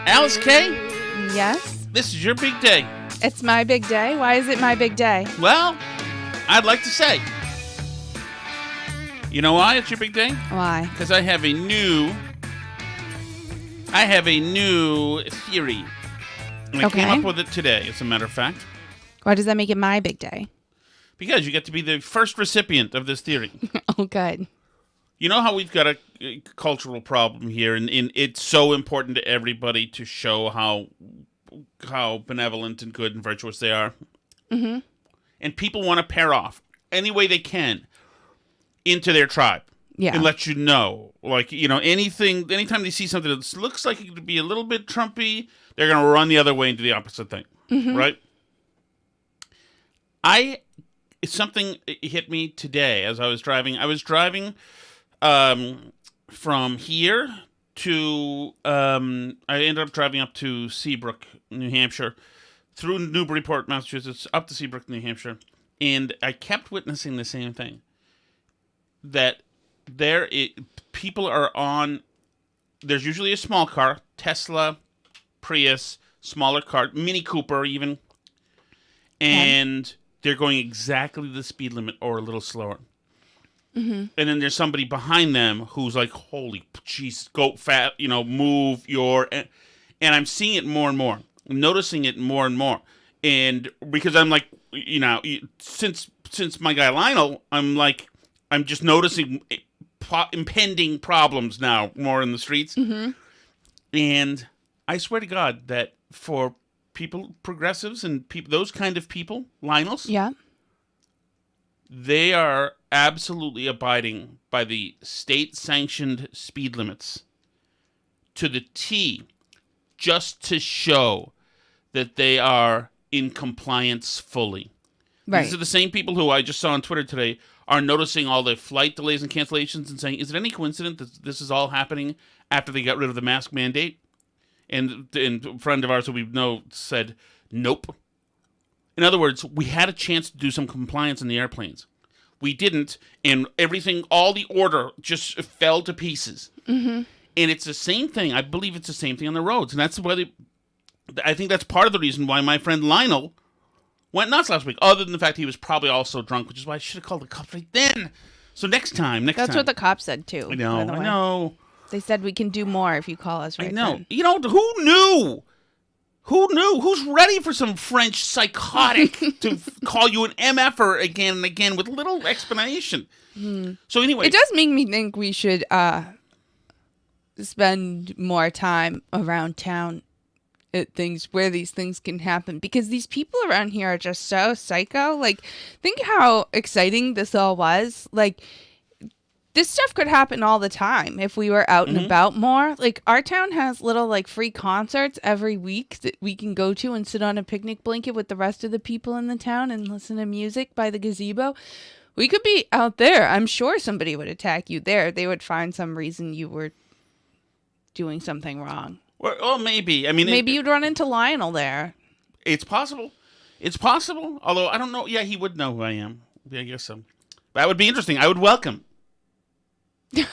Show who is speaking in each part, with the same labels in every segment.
Speaker 1: Alice K.,
Speaker 2: Yes?
Speaker 1: this is your big day.
Speaker 2: It's my big day? Why is it my big day?
Speaker 1: Well, I'd like to say. You know why it's your big day?
Speaker 2: Why?
Speaker 1: Because I have a new theory. And I came up with it today, as a matter of fact.
Speaker 2: Why does that make it my big day?
Speaker 1: Because you get to be the first recipient of this theory.
Speaker 2: Oh, good.
Speaker 1: You know how we've got a cultural problem here, and it's so important to everybody to show how benevolent and good and virtuous they are.
Speaker 2: Mm-hmm.
Speaker 1: And people want to pair off any way they can into their tribe.
Speaker 2: Yeah.
Speaker 1: And let you know. Like, anytime they see something that looks like it could be a little bit Trumpy, they're going to run the other way and do the opposite thing.
Speaker 2: Mm-hmm.
Speaker 1: Right? Something hit me today as I was driving. I was driving from here to, I ended up driving up to Seabrook, New Hampshire, through Newburyport, Massachusetts, up to Seabrook, New Hampshire, and I kept witnessing the same thing. That people are on, there's usually a small car, Tesla, Prius, smaller car, Mini Cooper even, and they're going exactly the speed limit or a little slower. Mm-hmm. And then there's somebody behind them who's like, holy jeez, go fat, move your... And I'm seeing it more and more. I'm noticing it more and more. And because I'm like, since my guy Lionel, I'm just noticing impending problems now more in the streets. Mm-hmm. And I swear to God that for people, progressives and those kind of people, Lionels, they are absolutely abiding by the state-sanctioned speed limits to the T, just to show that they are in compliance fully. Right. These are the same people who I just saw on Twitter today are noticing all the flight delays and cancellations and saying, is it any coincidence that this is all happening after they got rid of the mask mandate? And a friend of ours who we know said, nope. In other words, we had a chance to do some compliance in the airplanes. We didn't, and everything, all the order just fell to pieces. Mm-hmm. And it's the same thing. I believe it's the same thing on the roads. And that's why I think that's part of the reason why my friend Lionel went nuts last week, other than the fact he was probably also drunk, which is why I should have called the cops right then. So next time.
Speaker 2: That's what the cops said, too.
Speaker 1: I know.
Speaker 2: They said we can do more if you call us right then.
Speaker 1: Who knew? Who knew? Who's ready for some French psychotic to call you an MFer again and again with little explanation? So anyway.
Speaker 2: It does make me think we should spend more time around town at things where these things can happen, because these people around here are just so psycho. Like, think how exciting this all was. Like, this stuff could happen all the time if we were out and about more. Like, our town has little, free concerts every week that we can go to and sit on a picnic blanket with the rest of the people in the town and listen to music by the gazebo. We could be out there. I'm sure somebody would attack you there. They would find some reason you were doing something wrong.
Speaker 1: Well, maybe. I mean,
Speaker 2: maybe you'd run into Lionel there.
Speaker 1: It's possible. It's possible. Although, I don't know. Yeah, he would know who I am. Yeah, I guess so. That would be interesting. I would welcome.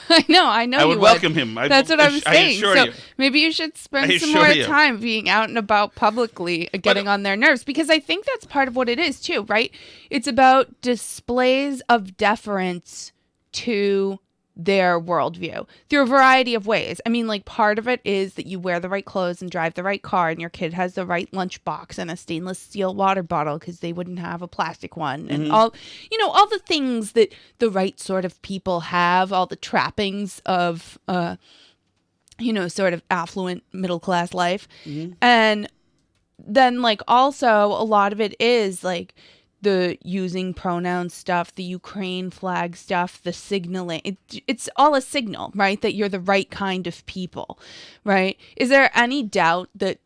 Speaker 2: I know. I
Speaker 1: would welcome him.
Speaker 2: That's what I'm saying. So
Speaker 1: you.
Speaker 2: maybe you should spend some more time being out and about publicly, getting on their nerves, because I think that's part of what it is too, right? It's about displays of deference to their worldview through a variety of ways. I mean, part of it is that you wear the right clothes and drive the right car, and your kid has the right lunchbox and a stainless steel water bottle because they wouldn't have a plastic one, and all the things that the right sort of people have, all the trappings of sort of affluent middle class life. And then also a lot of it is the using pronoun stuff, the Ukraine flag stuff, the signaling. It's all a signal, right? That you're the right kind of people, right? Is there any doubt that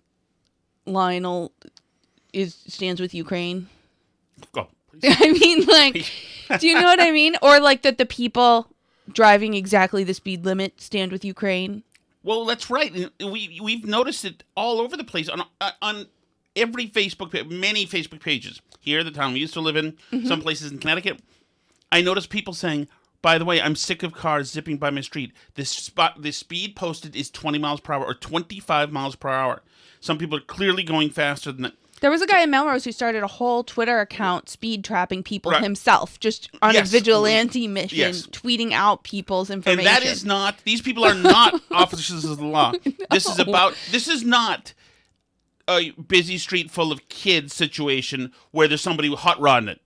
Speaker 2: Lionel stands with Ukraine?
Speaker 1: Go, please.
Speaker 2: I mean, do you know what I mean? Or that the people driving exactly the speed limit stand with Ukraine?
Speaker 1: Well, that's right. We've noticed it all over the place on every many Facebook pages. Here, the town we used to live in, some places in Connecticut, I noticed people saying, By the way, I'm sick of cars zipping by my street. The speed posted is 20 miles per hour or 25 miles per hour. Some people are clearly going faster than that.
Speaker 2: There was a guy in Melrose who started a whole Twitter account speed trapping people himself, just on a vigilante mission, tweeting out people's information.
Speaker 1: And that is not, these people are not officers of the law. No. This is not a busy street full of kids situation where there's somebody hot rodding it.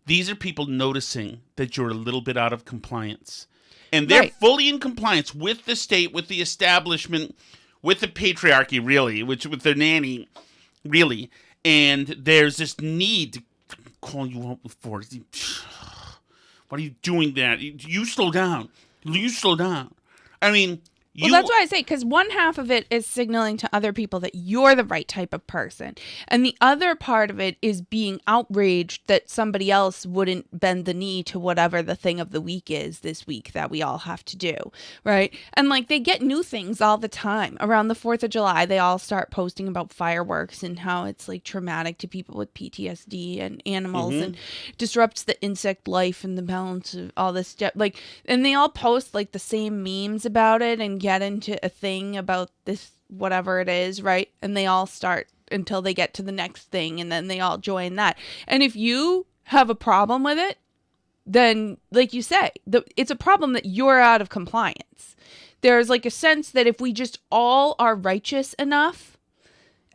Speaker 1: These are people noticing that you're a little bit out of compliance. And they're fully in compliance with the state, with the establishment, with the patriarchy, really, with their nanny, really. And there's this need to call you out before. What are you doing that? You slow down. You slow down. I mean...
Speaker 2: Well, that's why I say, because one half of it is signaling to other people that you're the right type of person. And the other part of it is being outraged that somebody else wouldn't bend the knee to whatever the thing of the week is this week that we all have to do, right? And like, they get new things all the time. Around the 4th of July, they all start posting about fireworks and how it's like traumatic to people with PTSD and animals and disrupts the insect life and the balance of all this stuff. Like, and they all post like the same memes about it and get into a thing about this whatever it is, right? And they all start until they get to the next thing, and then they all join that. And if you have a problem with it, then like you say, it's a problem that you're out of compliance. There's like a sense that if we just all are righteous enough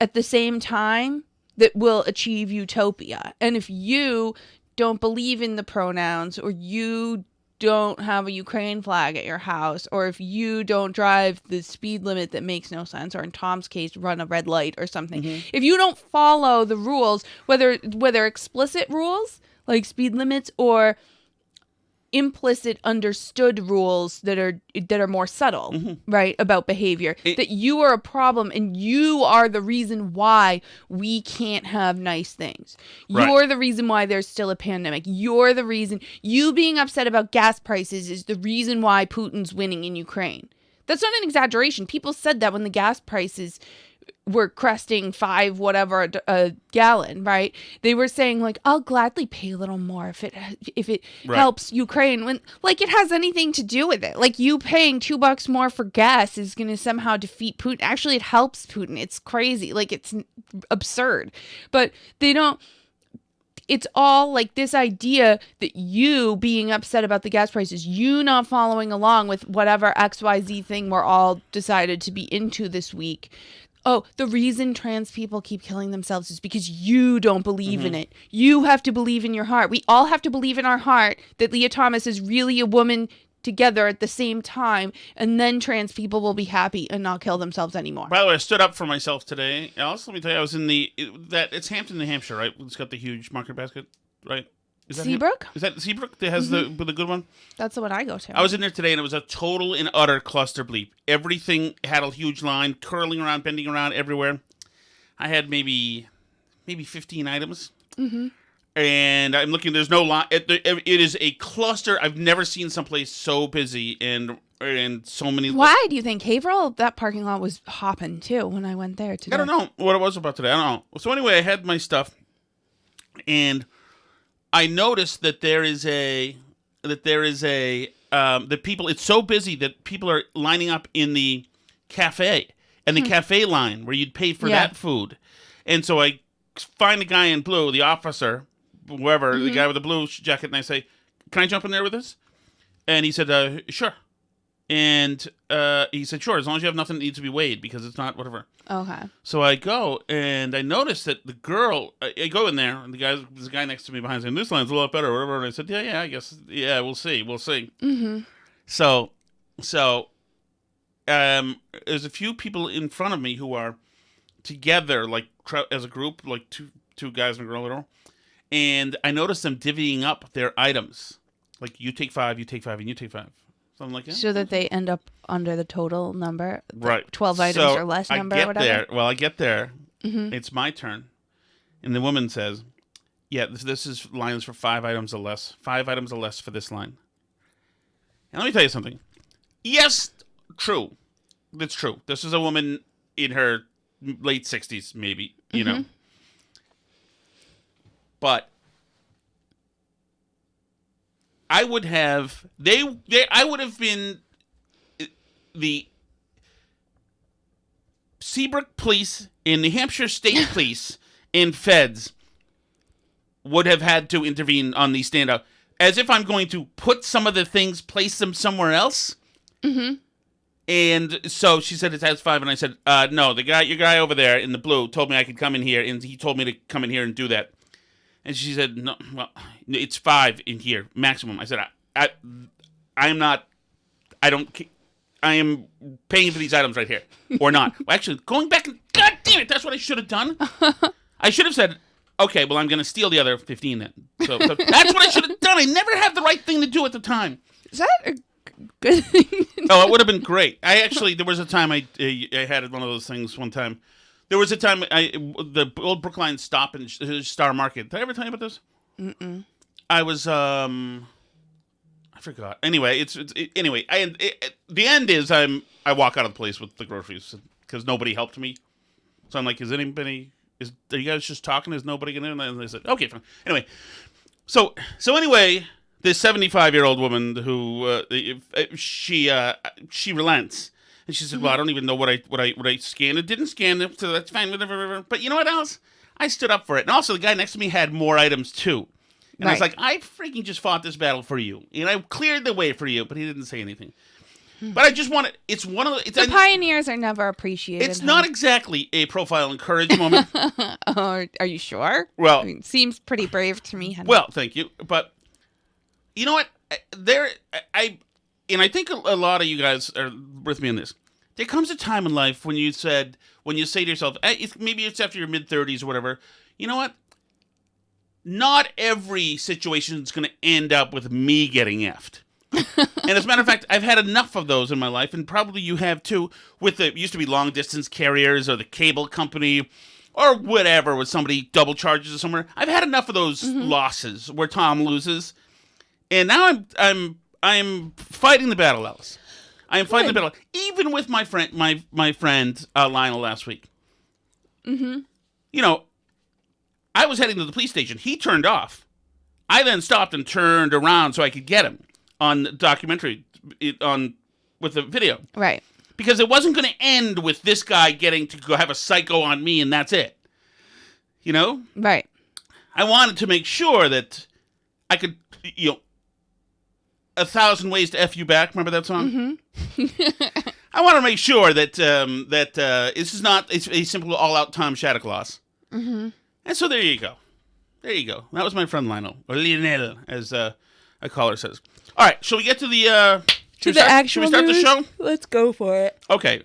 Speaker 2: at the same time, that we'll achieve utopia. And if you don't believe in the pronouns, or you don't have a Ukraine flag at your house, or if you don't drive the speed limit that makes no sense, or in Tom's case, run a red light or something. If you don't follow the rules, whether explicit rules like speed limits or implicit understood rules that are more subtle, right, about behavior, that you are a problem and you are the reason why we can't have nice things. You're the reason why there's still a pandemic. You're the reason. You being upset about gas prices is the reason why Putin's winning in Ukraine. That's not an exaggeration. People said that when the gas prices were cresting $5 whatever a gallon, right? They were saying like, I'll gladly pay a little more if it helps Ukraine, when like it has anything to do with it. Like, you paying $2 more for gas is going to somehow defeat Putin. Actually, it helps Putin. It's crazy. Like, it's absurd. But they don't. It's all like this idea that you being upset about the gas prices, you not following along with whatever XYZ thing we're all decided to be into this week. Oh, the reason trans people keep killing themselves is because you don't believe in it. You have to believe in your heart. We all have to believe in our heart that Leah Thomas is really a woman together at the same time, and then trans people will be happy and not kill themselves anymore.
Speaker 1: By the way, I stood up for myself today. Also, let me tell you, I was in it's Hampton, New Hampshire, right? It's got the huge market basket, right? Is that
Speaker 2: Seabrook?
Speaker 1: Is that Seabrook that has the good one?
Speaker 2: That's the one I go to.
Speaker 1: I was in there today, and it was a total and utter cluster bleep. Everything had a huge line, curling around, bending around everywhere. I had maybe 15 items. And I'm looking, there's no line. It is a cluster. I've never seen someplace so busy and so many.
Speaker 2: Why do you think Haverhill, that parking lot was hopping too when I went there today?
Speaker 1: I don't know what it was about today. I don't know. So anyway, I had my stuff, and I noticed that that people, it's so busy that people are lining up in the cafe, and the cafe line where you'd pay for that food. And so I find a guy in blue, the officer, whoever, the guy with the blue jacket, and I say, can I jump in there with this? And he said, sure. And he said, sure, as long as you have nothing that needs to be weighed, because it's not whatever.
Speaker 2: Okay.
Speaker 1: So I go, and I noticed that the girl, I go in there, and there's a guy next to me behind saying, this line's a lot better, or whatever. And I said, yeah, I guess, yeah, we'll see. So there's a few people in front of me who are together, like as a group, like two guys and a girl, whatever. And I noticed them divvying up their items. Like, you take 5, and you take 5. So I'm like,
Speaker 2: so that they end up under the total number,
Speaker 1: right?
Speaker 2: 12 items or less number, or whatever.
Speaker 1: I get there. It's my turn, and the woman says, "Yeah, this is lines for 5 items or less. 5 items or less for this line." And let me tell you something. Yes, true. That's true. This is a woman in her late 60s, maybe. You know, but I would have I would have been the Seabrook Police and New Hampshire State Police and feds would have had to intervene on these standout, as if I'm going to put some of the things, place them somewhere else.
Speaker 2: Mm-hmm.
Speaker 1: And so she said it's has 5, and I said, no, your guy over there in the blue told me I could come in here, and he told me to come in here and do that. And she said, no, well, it's 5 in here maximum. I said, I am paying for these items right here, or not. Well, actually, going back, God damn it, that's what I should have done. I should have said, okay, well, I'm going to steal the other 15 then. So that's what I should have done. I never had the right thing to do at the time.
Speaker 2: Is that a good thing?
Speaker 1: Oh, it would have been great. There was a time I had one of those things one time. There was a time the old Brookline stop in Star Market. Did I ever tell you about this?
Speaker 2: Mm-mm.
Speaker 1: I was, I forgot. Anyway, anyway, the end is I walk out of the place with the groceries because nobody helped me. So I'm like, are you guys just talking? Is nobody going to? And they said, okay, fine. Anyway, so anyway, this 75-year-old woman who she relents, and she said, "Well, I don't even know what I scanned. It didn't scan it, so that's fine. Whatever. But you know what else? I stood up for it, and also the guy next to me had more items too, and I was like, I freaking just fought this battle for you, and I cleared the way for you, but he didn't say anything." But I just want to. It's one of the
Speaker 2: pioneers are never appreciated.
Speaker 1: It's not exactly a profile and courage moment.
Speaker 2: Are you sure?
Speaker 1: Well,
Speaker 2: seems pretty brave to me. Honey.
Speaker 1: Well, thank you. But you know what? I think a lot of you guys are with me on this. There comes a time in life when you say to yourself, maybe it's after your mid-30s or whatever. You know what? Not every situation is going to end up with me getting effed. And as a matter of fact, I've had enough of those in my life, and probably you have too, with it used to be long distance carriers or the cable company or whatever, with somebody double charges or somewhere. I've had enough of those losses where Tom loses. And now I'm fighting the battle, Alice. I am fighting the battle. Even with my friend Lionel last week.
Speaker 2: Mm-hmm.
Speaker 1: You know, I was heading to the police station. He turned off. I then stopped and turned around so I could get him on the documentary with the video.
Speaker 2: Right.
Speaker 1: Because it wasn't going to end with this guy getting to go have a psycho on me and that's it. You know?
Speaker 2: Right.
Speaker 1: I wanted to make sure that I could, 1,000 Ways to F You Back. Remember that song? Mm-hmm. I want to make sure that this is not a simple all-out Tom Shattuck loss.
Speaker 2: Mm-hmm.
Speaker 1: And so there you go. There you go. That was my friend Lionel, or Lionel, as a caller says. All right, shall we get to the
Speaker 2: should we start
Speaker 1: the show?
Speaker 2: Let's go for it.
Speaker 1: Okay.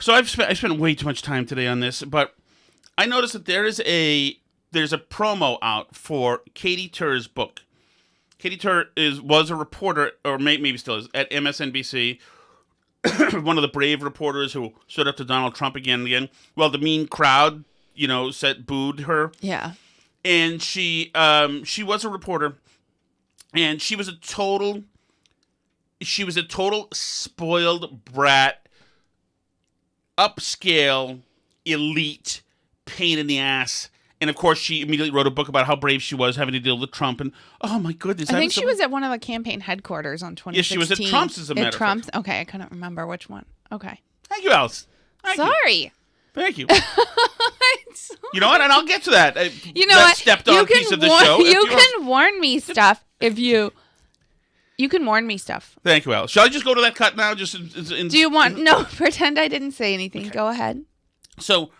Speaker 1: So I spent way too much time today on this, but I noticed that there's a promo out for Katy Tur's book. Katy Tur was a reporter, or maybe still is, at MSNBC. One of the brave reporters who stood up to Donald Trump again and again. Well, the mean crowd, booed her.
Speaker 2: Yeah.
Speaker 1: And she was a reporter, and she was a total spoiled brat, upscale, elite, pain in the ass. And of course, she immediately wrote a book about how brave she was having to deal with Trump. And oh my goodness,
Speaker 2: I think she was at one of the campaign headquarters on 2016.
Speaker 1: Yes, she was at Trump's, as a matter of fact.
Speaker 2: Okay, I couldn't remember which one. Okay.
Speaker 1: Thank you, Alice.
Speaker 2: Sorry.
Speaker 1: Thank you. You know what? And I'll get to that.
Speaker 2: You know what?
Speaker 1: Stepped on piece of the show.
Speaker 2: You can warn me stuff if you. You can warn me stuff.
Speaker 1: Thank you, Alice. Shall I just go to that cut now? Do
Speaker 2: you want? No, pretend I didn't say anything. Okay. Go ahead.
Speaker 1: So,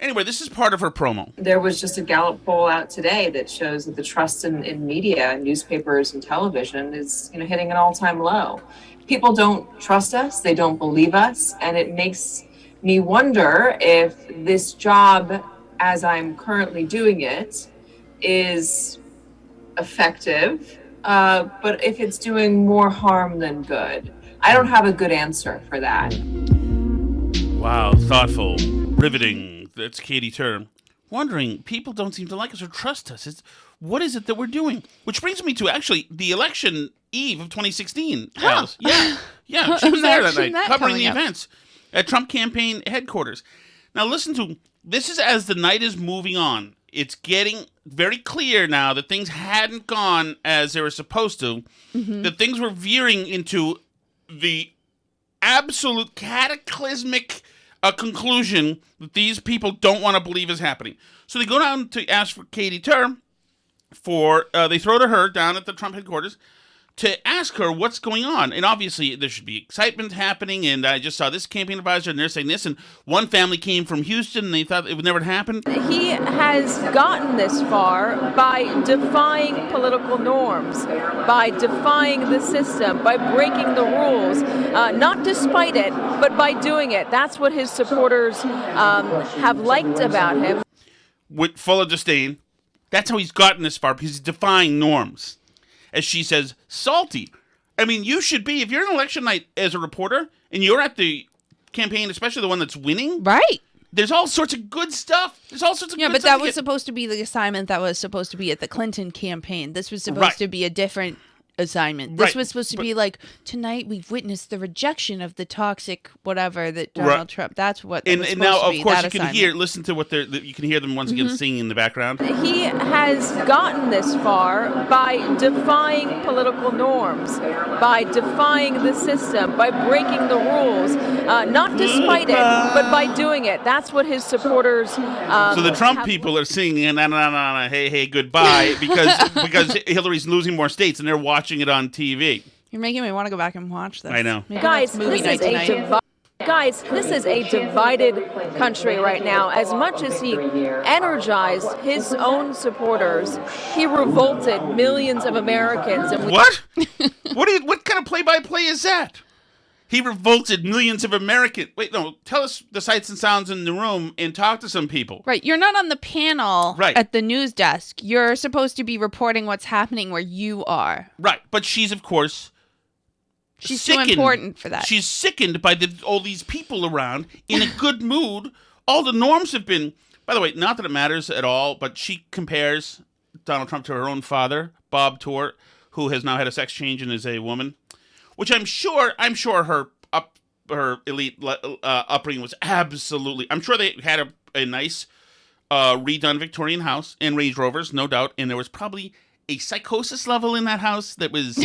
Speaker 1: anyway, this is part of her promo.
Speaker 3: There was just a Gallup poll out today that shows that the trust in media, newspapers and television is hitting an all-time low. People don't trust us. They don't believe us. And it makes me wonder if this job, as I'm currently doing it, is effective, but if it's doing more harm than good. I don't have a good answer for that.
Speaker 1: Wow, thoughtful, riveting. That's Katy Tur. Wondering, people don't seem to like us or trust us. What is it that we're doing? Which brings me to, actually, the election eve of 2016. Alice. Yeah, she was there that night, covering the events at Trump campaign headquarters. Now listen to, this is as the night is moving on. It's getting very clear now that things hadn't gone as they were supposed to, that things were veering into the absolute cataclysmic conclusion that these people don't want to believe is happening. So they go down to ask for Katy Tur they throw to her down at the Trump headquarters to ask her what's going on. And obviously there should be excitement happening, and I just saw this campaign advisor and they're saying this, and one family came from Houston and they thought it would never happen.
Speaker 4: He has gotten this far by defying political norms, by defying the system, by breaking the rules, not despite it, but by doing it. That's what his supporters have liked about him.
Speaker 1: With full of disdain. That's how he's gotten this far, because he's defying norms. As she says, salty. I mean, you should be, if you're an election night as a reporter, and you're at the campaign, especially the one that's winning.
Speaker 2: Right.
Speaker 1: There's all sorts of good stuff. There's all sorts of good stuff.
Speaker 2: Yeah, but that was supposed to be the assignment that was supposed to be at the Clinton campaign. This was supposed to be a different assignment. This was supposed to be like, tonight we've witnessed the rejection of the toxic whatever that Donald Trump. That's what that was supposed
Speaker 1: now,
Speaker 2: to be,
Speaker 1: of course,
Speaker 2: that
Speaker 1: you can listen to what you can hear them once again singing in the background.
Speaker 4: He has gotten this far by defying political norms, by defying the system, by breaking the rules, not despite it, but by doing it. That's what his supporters
Speaker 1: so the Trump people are singing, hey, hey, goodbye, because Hillary's losing more states, and they're watching it on TV.
Speaker 2: You're making me want to go back and watch this.
Speaker 1: I know.
Speaker 4: Guys, this is a divided country right now. As much as he energized his own supporters, he revolted millions of Americans. And
Speaker 1: what? What kind of play-by-play is that? He revolted millions of Americans. Wait, no, tell us the sights and sounds in the room and talk to some people.
Speaker 2: Right, you're not on the panel at the news desk. You're supposed to be reporting what's happening where you are.
Speaker 1: Right, but she's, of course,
Speaker 2: she's
Speaker 1: sickened.
Speaker 2: too important for that.
Speaker 1: She's sickened by all these people around in a good mood. All the norms have been, by the way, not that it matters at all, but she compares Donald Trump to her own father, Bob Tor, who has now had a sex change and is a woman. Which I'm sure her elite upbringing was absolutely. I'm sure they had a nice redone Victorian house and Range Rovers, no doubt, and there was probably a psychosis level in that house that was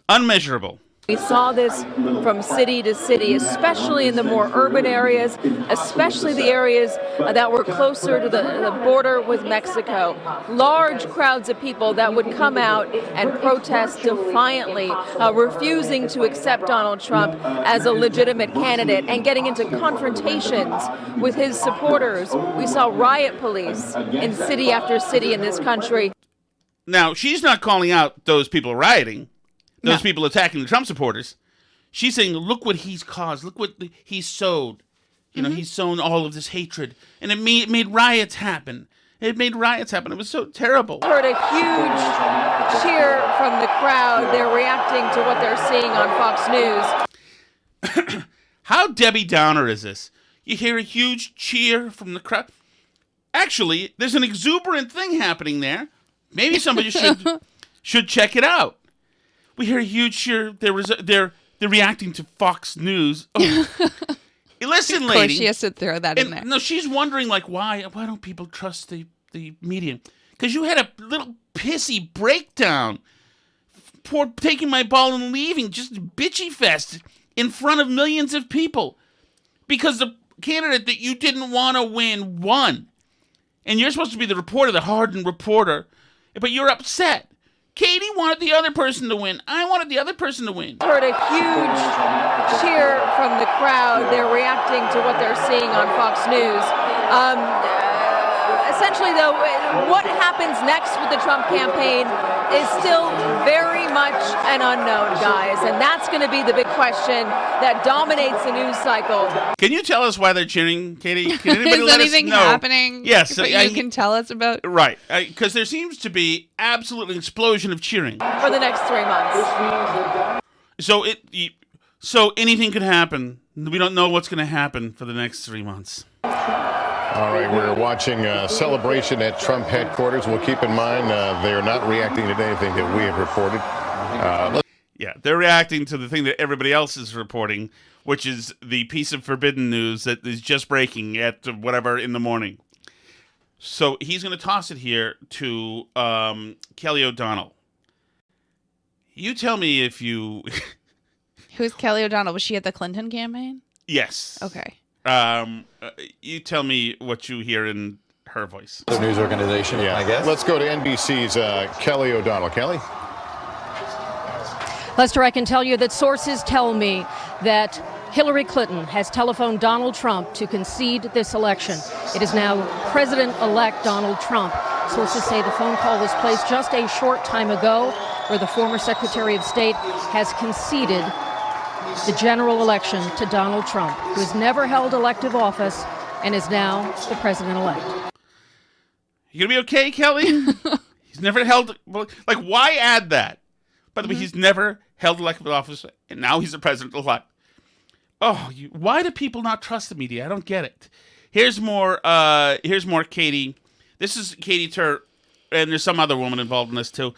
Speaker 1: unmeasurable.
Speaker 4: We saw this from city to city, especially in the more urban areas, especially the areas that were closer to the border with Mexico. Large crowds of people that would come out and protest defiantly, refusing to accept Donald Trump as a legitimate candidate and getting into confrontations with his supporters. We saw riot police in city after city in this country.
Speaker 1: Now, she's not calling out those people rioting. Those people attacking the Trump supporters. She's saying, look what he's caused. Look what he's sowed. You know, he's sown all of this hatred. And it made riots happen. It made riots happen. It was so terrible.
Speaker 4: Heard a huge cheer from the crowd. They're reacting to what they're seeing on Fox News.
Speaker 1: How Debbie Downer is this? You hear a huge cheer from the crowd. Actually, there's an exuberant thing happening there. Maybe somebody should check it out. We hear a huge cheer. They're reacting to Fox News. Oh. Listen, lady.
Speaker 2: Of course, she has to throw that in there.
Speaker 1: No, she's wondering, like, why don't people trust the media? Because you had a little pissy breakdown. Taking my ball and leaving, just bitchy fest in front of millions of people. Because the candidate that you didn't want to win won. And you're supposed to be the reporter, the hardened reporter. But you're upset. Katy wanted the other person to win. I wanted the other person to win.
Speaker 4: Heard a huge cheer from the crowd. They're reacting to what they're seeing on Fox News. Essentially, though, what happens next with the Trump campaign is still very much an unknown, guys. And that's going to be the big question that dominates the news cycle.
Speaker 1: Can you tell us why they're cheering, Katy? Can anybody
Speaker 2: Is
Speaker 1: let
Speaker 2: anything
Speaker 1: us know?
Speaker 2: happening?
Speaker 1: Yes.
Speaker 2: That you can tell us about?
Speaker 1: Right. Because there seems to be absolutely an explosion of cheering.
Speaker 4: For the next 3 months.
Speaker 1: So anything could happen. We don't know what's going to happen for the next 3 months.
Speaker 5: All right, we're watching a celebration at Trump headquarters. We'll keep in mind they are not reacting to anything that we have reported.
Speaker 1: Yeah, they're reacting to the thing that everybody else is reporting, which is the piece of forbidden news that is just breaking at whatever in the morning. So he's going to toss it here to Kelly O'Donnell. You tell me if you...
Speaker 2: Who's Kelly O'Donnell? Was she at the Clinton campaign?
Speaker 1: Yes.
Speaker 2: Okay.
Speaker 1: You tell me what you hear in her voice.
Speaker 6: The news organization, I guess.
Speaker 5: Let's go to NBC's Kelly O'Donnell. Kelly?
Speaker 4: Lester, I can tell you that sources tell me that Hillary Clinton has telephoned Donald Trump to concede this election. It is now President-elect Donald Trump. Sources say the phone call was placed just a short time ago, where the former Secretary of State has conceded the general election to Donald Trump, who has never held elective office and is now the president-elect.
Speaker 1: You gonna be okay, Kelly? He's never held... Like, why add that? By the way, he's never held elective office, and now he's the president-elect. Oh, why do people not trust the media? I don't get it. Here's more Katy. This is Katy Tur, and there's some other woman involved in this too.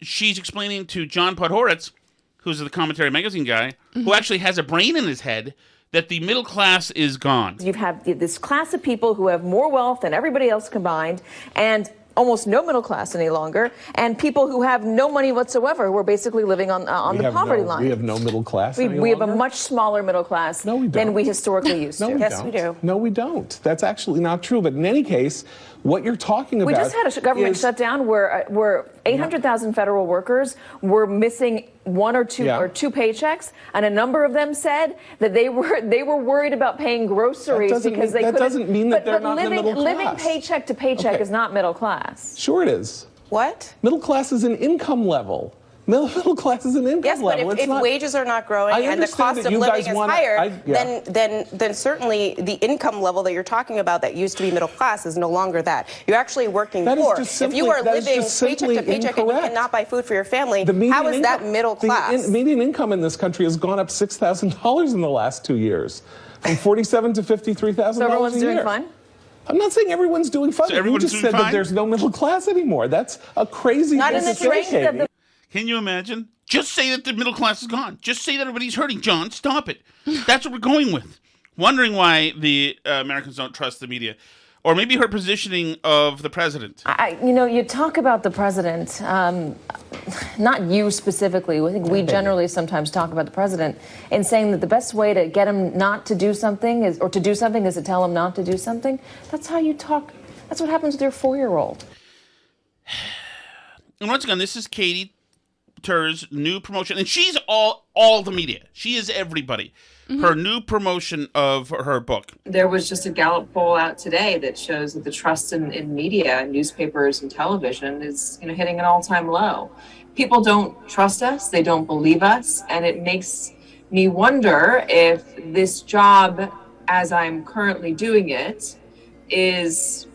Speaker 1: She's explaining to John Podhoretz, who's the Commentary Magazine guy, who actually has a brain in his head, that the middle class is gone.
Speaker 7: You have this class of people who have more wealth than everybody else combined, and almost no middle class any longer, and people who have no money whatsoever, who are basically living on the poverty line.
Speaker 8: We have no middle class any
Speaker 7: We have a
Speaker 8: longer?
Speaker 7: much smaller middle class than we historically used to.
Speaker 8: Yes, we do. No, we don't. That's actually not true. But in any case, what you're talking about...
Speaker 7: We just had a government shutdown where 800,000 federal workers were missing one or two paychecks, and a number of them said that they were worried about paying groceries because they couldn't.
Speaker 8: That doesn't mean that they're not in the middle class.
Speaker 7: Living paycheck to paycheck is not middle class.
Speaker 8: Sure it is.
Speaker 9: What?
Speaker 8: Middle class is an income level. Middle class is an income level.
Speaker 9: Yes, but if wages are not growing and the cost of living is higher, then certainly the income level that you're talking about that used to be middle class is no longer that. You're actually working poor. If you are living paycheck to paycheck and you cannot buy food for your family, how is that middle class?
Speaker 8: The median income in this country has gone up $6,000 in the last 2 years, from $47,000 to $53,000
Speaker 7: So everyone's
Speaker 8: a year.
Speaker 7: doing fine?
Speaker 8: I'm not saying everyone's doing fine.
Speaker 1: So everyone's
Speaker 8: you just
Speaker 1: doing
Speaker 8: said
Speaker 1: fine?
Speaker 8: that there's no middle class anymore. That's a crazy
Speaker 7: Not
Speaker 8: thing
Speaker 7: in the
Speaker 8: to say,
Speaker 7: strength of
Speaker 8: Katy.
Speaker 7: the...
Speaker 1: Can you imagine? Just say that the middle class is gone. Just say that everybody's hurting. John, stop it. That's what we're going with. Wondering why the Americans don't trust the media. Or maybe her positioning of the president.
Speaker 7: You talk about the president, not you specifically. I think we generally sometimes talk about the president in saying that the best way to get him not to do something is to tell him not to do something. That's how you talk. That's what happens with your 4-year-old.
Speaker 1: And once again, this is Katy Tur's new promotion. And she's all the media. She is everybody. Her new promotion of her book.
Speaker 3: There was just a Gallup poll out today that shows that the trust in media, newspapers and television is hitting an all-time low. People don't trust us, they don't believe us, and it makes me wonder if this job, as I'm currently doing it, is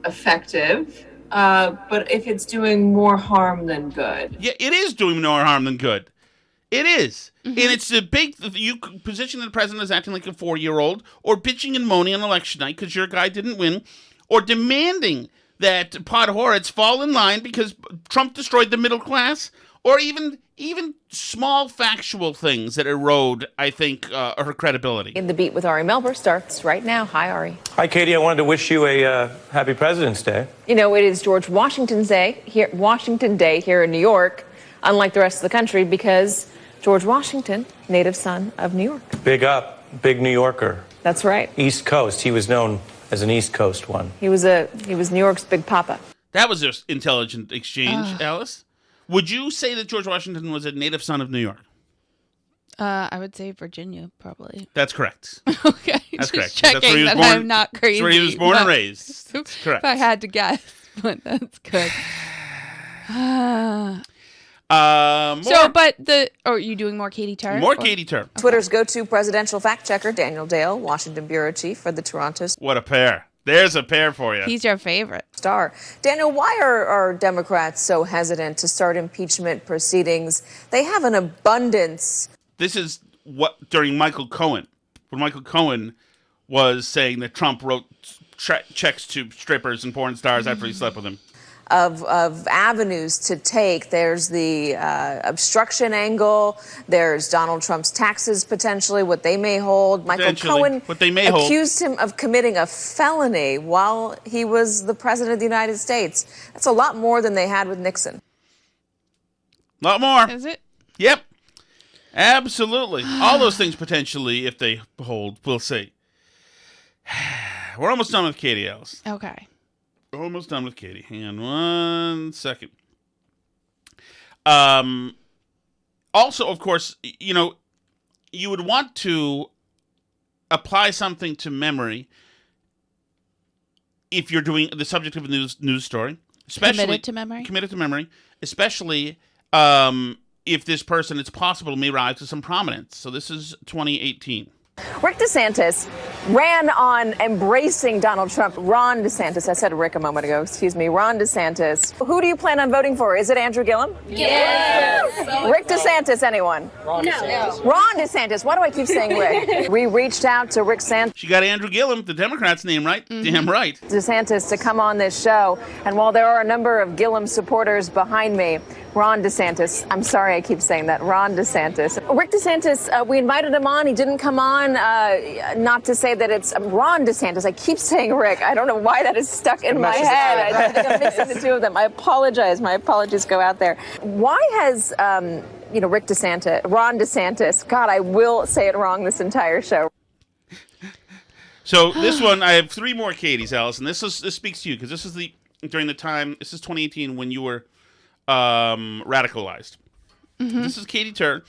Speaker 3: effective, but if it's doing more harm than good.
Speaker 1: Yeah, it is doing more harm than good. It is. And it's a big... You position the president as acting like a 4-year-old, or bitching and moaning on election night because your guy didn't win, or demanding that Podhoretz fall in line because Trump destroyed the middle class, or even small factual things that erode, I think, her credibility.
Speaker 7: In the Beat with Ari Melber starts right now. Hi, Ari.
Speaker 10: Hi, Katy. I wanted to wish you a happy President's Day.
Speaker 7: It is George Washington Day here in New York, unlike the rest of the country, because George Washington, native son of New York.
Speaker 10: Big up, big New Yorker.
Speaker 7: That's right.
Speaker 10: East Coast. He was known as an East Coast one.
Speaker 7: He was New York's Big Papa.
Speaker 1: That was just intelligent exchange, Alice. Would you say that George Washington was a native son of New York?
Speaker 2: I would say Virginia, probably.
Speaker 1: That's correct.
Speaker 2: Okay,
Speaker 1: that's correct.
Speaker 2: Checking
Speaker 1: that's where he was
Speaker 2: that
Speaker 1: born.
Speaker 2: I'm not crazy.
Speaker 1: That's where he was born and raised. That's correct.
Speaker 2: If I had to guess, but that's good. Are you doing more Katy Tur?
Speaker 1: More Katy Tur.
Speaker 7: Twitter's go-to presidential fact checker, Daniel Dale, Washington bureau chief for the Toronto.
Speaker 1: What a pair. There's a pair for you.
Speaker 2: He's your favorite.
Speaker 7: Star. Daniel, why are Democrats so hesitant to start impeachment proceedings? They have an abundance.
Speaker 1: This is what during Michael Cohen, when Michael Cohen was saying that Trump wrote checks to strippers and porn stars after he slept with them.
Speaker 7: of avenues to take. There's the obstruction angle. There's Donald Trump's taxes, potentially, what they may hold. Michael Cohen accused him of committing a felony while he was the president of the United States. That's a lot more than they had with Nixon.
Speaker 1: A lot more.
Speaker 2: Is it?
Speaker 1: Yep. Absolutely. All those things potentially, if they hold, we'll see. We're almost done with Katy, Alice.
Speaker 2: Okay.
Speaker 1: We're almost done with Katy. Hang on 1 second. Also, of course, you would want to apply something to memory if you're doing the subject of a news story. Especially
Speaker 2: committed to memory.
Speaker 1: Committed to memory. Especially if this person, it's possible, may rise to some prominence. So this is 2018.
Speaker 7: Rick DeSantis ran on embracing Donald Trump. Ron DeSantis. I said Rick a moment ago. Excuse me. Ron DeSantis. Who do you plan on voting for? Is it Andrew Gillum?
Speaker 6: Yes.
Speaker 7: Rick DeSantis, anyone?
Speaker 6: Ron DeSantis.
Speaker 7: Ron DeSantis. Why do I keep saying Rick? We reached out to Rick DeSantis.
Speaker 1: She got Andrew Gillum, the Democrat's name, right? Mm-hmm. Damn right.
Speaker 7: DeSantis to come on this show. And while there are a number of Gillum supporters behind me, Ron DeSantis. I'm sorry I keep saying that. Ron DeSantis. Rick DeSantis, we invited him on. He didn't come on. Not to say that it's Ron DeSantis. I keep saying Rick. I don't know why that is stuck in my head. I think I'm mixing the two of them. I apologize. My apologies go out there. Why has, Rick DeSantis, Ron DeSantis, God, I will say it wrong this entire show.
Speaker 1: So this one, I have three more Katys, Alice, and this speaks to you because this is during the time, this is 2018 when you were radicalized. Mm-hmm. This is Katy Tur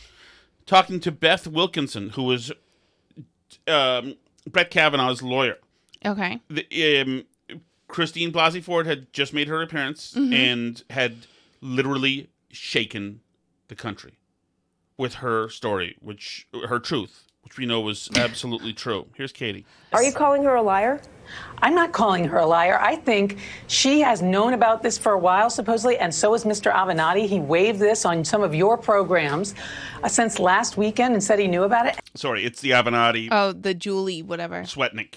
Speaker 1: talking to Beth Wilkinson, who was Brett Kavanaugh's lawyer.
Speaker 2: Okay.
Speaker 1: Christine Blasey Ford had just made her appearance and had literally shaken the country with her story, her truth, which we know was absolutely true. Here's Katy.
Speaker 7: Are you calling her a liar?
Speaker 6: I'm not calling her a liar. I think she has known about this for a while, supposedly, and so has Mr. Avenatti. He waived this on some of your programs since last weekend and said he knew about it.
Speaker 1: Sorry, it's the Avenatti.
Speaker 2: Oh, the Julie, whatever.
Speaker 1: Swetnick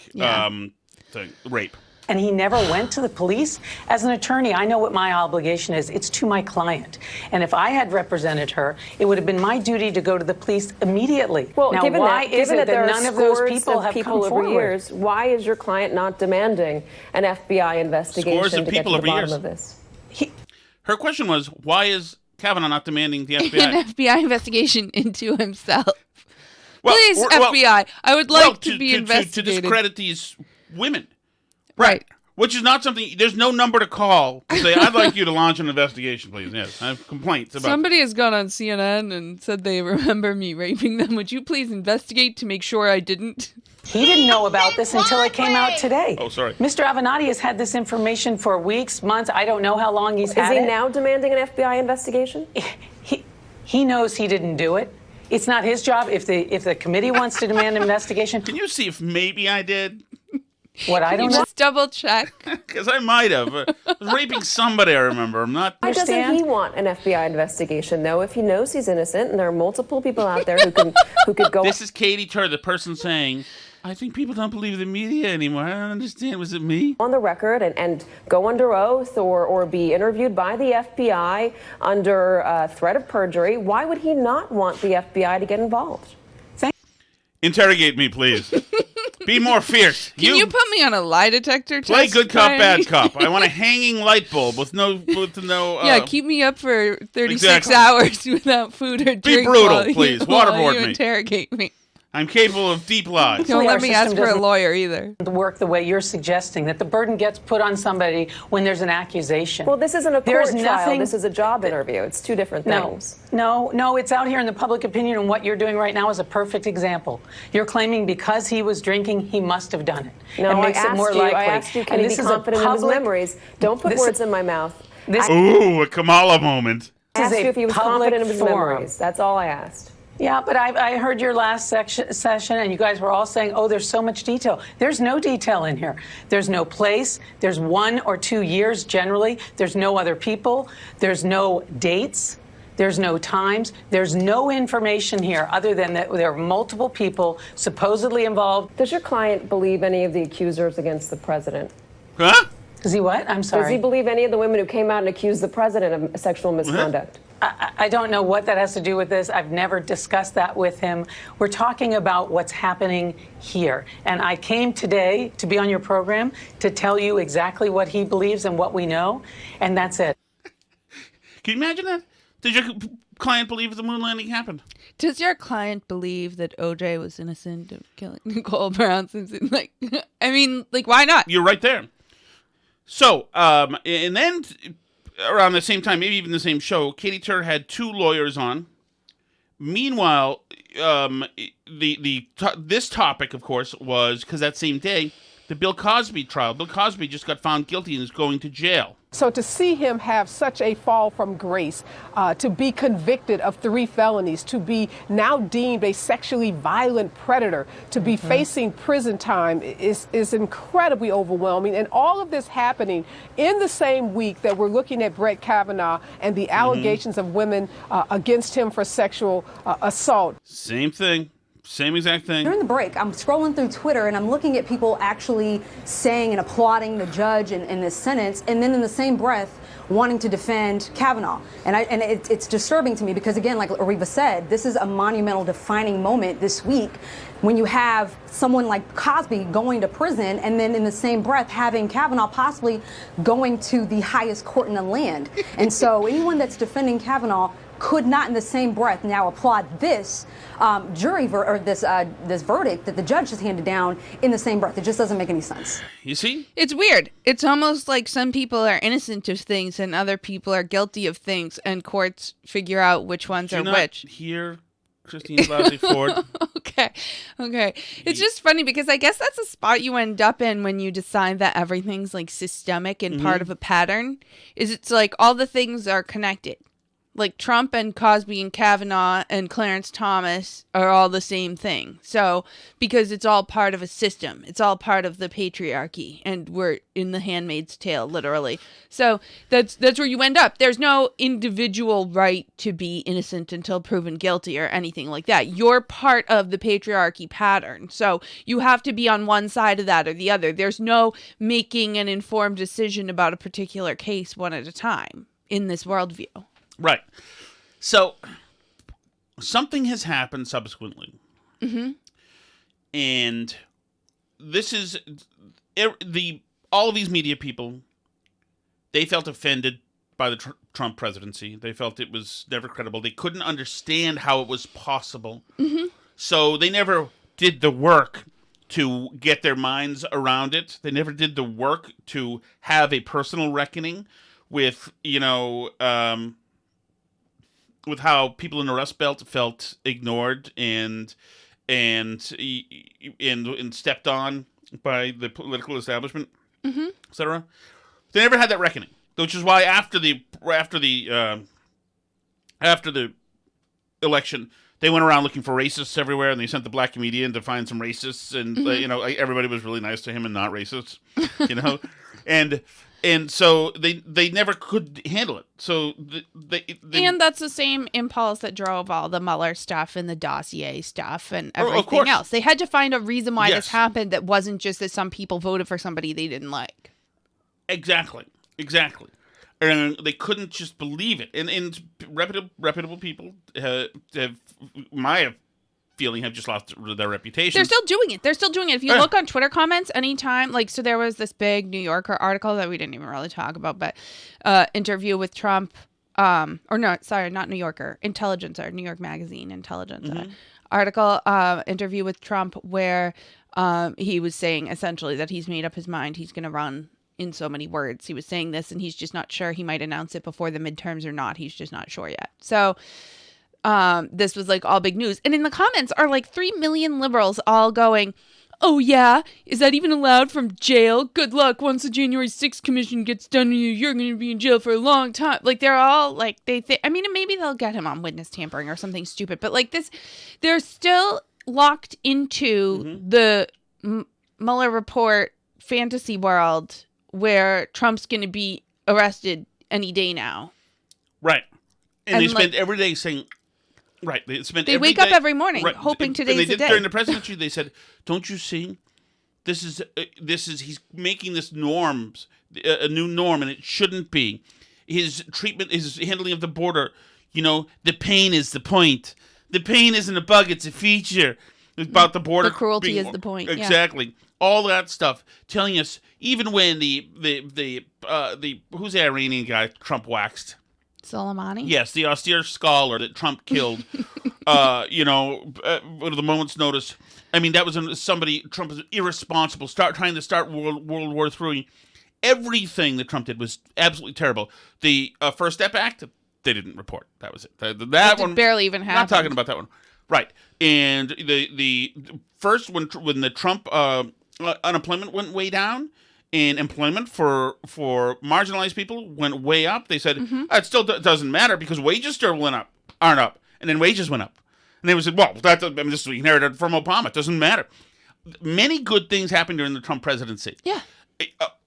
Speaker 1: thing, rape.
Speaker 6: And he never went to the police. As an attorney, I know what my obligation is. It's to my client. And if I had represented her, it would have been my duty to go to the police immediately.
Speaker 7: Well,
Speaker 6: now,
Speaker 7: given
Speaker 6: why is it that
Speaker 7: there
Speaker 6: none
Speaker 7: are
Speaker 6: of those
Speaker 7: scores
Speaker 6: people have come
Speaker 7: over
Speaker 6: forward?
Speaker 7: years, why is your client not demanding an FBI investigation to get to the bottom of this?
Speaker 1: Her question was, why is Kavanaugh not demanding the FBI?
Speaker 2: An FBI investigation into himself. Please, FBI, I would like to be investigated.
Speaker 1: To discredit these women.
Speaker 2: Right.
Speaker 1: Which is not something, there's no number to call to say, I'd like you to launch an investigation, please. Yes, I have complaints about
Speaker 2: Somebody has gone on CNN and said they remember me raping them. Would you please investigate to make sure I didn't?
Speaker 6: He didn't know about this until it came out today.
Speaker 1: Oh, sorry.
Speaker 6: Mr. Avenatti has had this information for weeks, months. I don't know how long he's had it.
Speaker 7: Is he now demanding an FBI investigation?
Speaker 6: He knows he didn't do it. It's not his job. If the committee wants to demand an investigation.
Speaker 1: Can you see if maybe I did?
Speaker 6: What I don't know.
Speaker 2: Just double check.
Speaker 1: Because I might have. I was raping somebody, I remember. I'm not.
Speaker 7: Why doesn't he want an FBI investigation, though, if he knows he's innocent and there are multiple people out there who could go...
Speaker 1: This is Katy Tur, the person saying, I think people don't believe the media anymore. I don't understand. Was it me?
Speaker 7: On the record and go under oath or be interviewed by the FBI under threat of perjury. Why would he not want the FBI to get involved?
Speaker 1: Interrogate me, please. Be more fierce.
Speaker 2: Can you put me on a lie detector test?
Speaker 1: Play good cop, bad cop. I want a hanging light bulb with no.
Speaker 2: Yeah, keep me up for 36 hours without food or drink.
Speaker 1: Be brutal, please. Waterboard me.
Speaker 2: Interrogate me.
Speaker 1: I'm capable of deep lies.
Speaker 2: Don't let me ask for a lawyer either.
Speaker 6: Work the way you're suggesting, that the burden gets put on somebody when there's an accusation.
Speaker 7: Well, this isn't a court trial. This is a job interview. It's two different things.
Speaker 6: No, it's out here in the public opinion, and what you're doing right now is a perfect example. You're claiming because he was drinking, he must have done it.
Speaker 7: No, I asked you, can he be confident in his memories? Don't put words in my mouth.
Speaker 1: Ooh, a Kamala moment.
Speaker 7: I asked you if he was confident in his memories. That's all I asked.
Speaker 6: Yeah, but I heard your last session, and you guys were all saying, oh, there's so much detail. There's no detail in here. There's no place. There's 1 or 2 years generally. There's no other people. There's no dates. There's no times. There's no information here other than that there are multiple people supposedly involved.
Speaker 7: Does your client believe any of the accusers against the president?
Speaker 1: Huh?
Speaker 6: Does he what? I'm sorry.
Speaker 7: Does he believe any of the women who came out and accused the president of sexual misconduct?
Speaker 6: I don't know what that has to do with this. I've never discussed that with him. We're talking about what's happening here. And I came today to be on your program to tell you exactly what he believes and what we know, and that's it.
Speaker 1: Can you imagine that? Did your client believe the moon landing happened?
Speaker 2: Does your client believe that OJ was innocent of killing Nicole Brown Simpson? Like, I mean, like, why not?
Speaker 1: You're right there. So, and then around the same time, maybe even the same show, Katy Tur had 2 lawyers on. Meanwhile, this topic, of course, was because that same day, the Bill Cosby trial. Bill Cosby just got found guilty and is going to jail.
Speaker 11: So to see him have such a fall from grace, to be convicted of 3 felonies, to be now deemed a sexually violent predator, to be facing prison time is incredibly overwhelming. And all of this happening in the same week that we're looking at Brett Kavanaugh and the allegations of women against him for sexual assault.
Speaker 1: Same thing. Same exact thing.
Speaker 12: During the break, I'm scrolling through Twitter and I'm looking at people actually saying and applauding the judge in this sentence, and then in the same breath wanting to defend Kavanaugh. And it's disturbing to me because, again, like Ariva said, this is a monumental defining moment this week when you have someone like Cosby going to prison and then in the same breath having Kavanaugh possibly going to the highest court in the land. And so anyone that's defending Kavanaugh could not in the same breath now applaud this this verdict that the judge has handed down in the same breath. It just doesn't make any sense.
Speaker 1: You see?
Speaker 2: It's weird. It's almost like some people are innocent of things and other people are guilty of things, and courts figure out which ones are which.
Speaker 1: Here, Christine Blasey Ford.
Speaker 2: Okay. It's just funny because I guess that's a spot you end up in when you decide that everything's like systemic and part of a pattern. It's like all the things are connected. Like Trump and Cosby and Kavanaugh and Clarence Thomas are all the same thing. So, because it's all part of a system. It's all part of the patriarchy. And we're in the Handmaid's Tale, literally. So, that's where you end up. There's no individual right to be innocent until proven guilty or anything like that. You're part of the patriarchy pattern. So, you have to be on one side of that or the other. There's no making an informed decision about a particular case one at a time in this worldview.
Speaker 1: Right. So something has happened subsequently. And this is all of these media people, they felt offended by the Trump presidency. They felt it was never credible. They couldn't understand how it was possible. So they never did the work to get their minds around it. They never did the work to have a personal reckoning with, with how people in the Rust Belt felt ignored and stepped on by the political establishment, etc. They never had that reckoning, which is why after the election, they went around looking for racists everywhere, and they sent the black comedian to find some racists, and everybody was really nice to him and not racist, And so they never could handle it. So
Speaker 2: and that's the same impulse that drove all the Mueller stuff and the dossier stuff and everything else. They had to find a reason why this happened that wasn't just that some people voted for somebody they didn't like.
Speaker 1: Exactly. And they couldn't just believe it. And reputable people have just lost their reputation.
Speaker 2: They're still doing it. If you look on Twitter comments anytime, so there was this big New Yorker article that we didn't even really talk about, but interview with Trump, not New Yorker, Intelligencer, New York Magazine, Intelligencer article, interview with Trump where he was saying essentially that he's made up his mind. He's going to run in so many words. He was saying this and he's just not sure. He might announce it before the midterms or not. He's just not sure yet. So this was all big news. And in the comments are 3 million liberals all going, oh yeah, is that even allowed from jail? Good luck. Once the January 6th commission gets done, you're going to be in jail for a long time. They're all maybe they'll get him on witness tampering or something stupid. But they're still locked into the Mueller report fantasy world where Trump's going to be arrested any day now.
Speaker 1: Right. And they spend every day saying... Right.
Speaker 2: They wake up every morning hoping today's the day.
Speaker 1: During the presidency, they said, don't you see he's making this norms a new norm, and it shouldn't be. His treatment, his handling of the border, the pain is the point. The pain isn't a bug; it's a feature. It's about the border.
Speaker 2: The cruelty is the point.
Speaker 1: Exactly. Yeah. All that stuff, telling us even when the who's the Iranian guy Trump waxed?
Speaker 2: Soleimani?
Speaker 1: Yes, the austere scholar that Trump killed. With a moment's notice. I mean, that was somebody. Trump was irresponsible. Trying to start World War III. Everything that Trump did was absolutely terrible. The First Step Act, they didn't report. That was it. That one
Speaker 2: barely even happened.
Speaker 1: Not talking about that one, right? And the first when the Trump unemployment went way down, and employment for marginalized people went way up, they said it still doesn't matter because wages still aren't up, and then wages went up, and they said, well, this we inherited from Obama. It doesn't matter. Many good things happened during the Trump presidency.
Speaker 2: Yeah.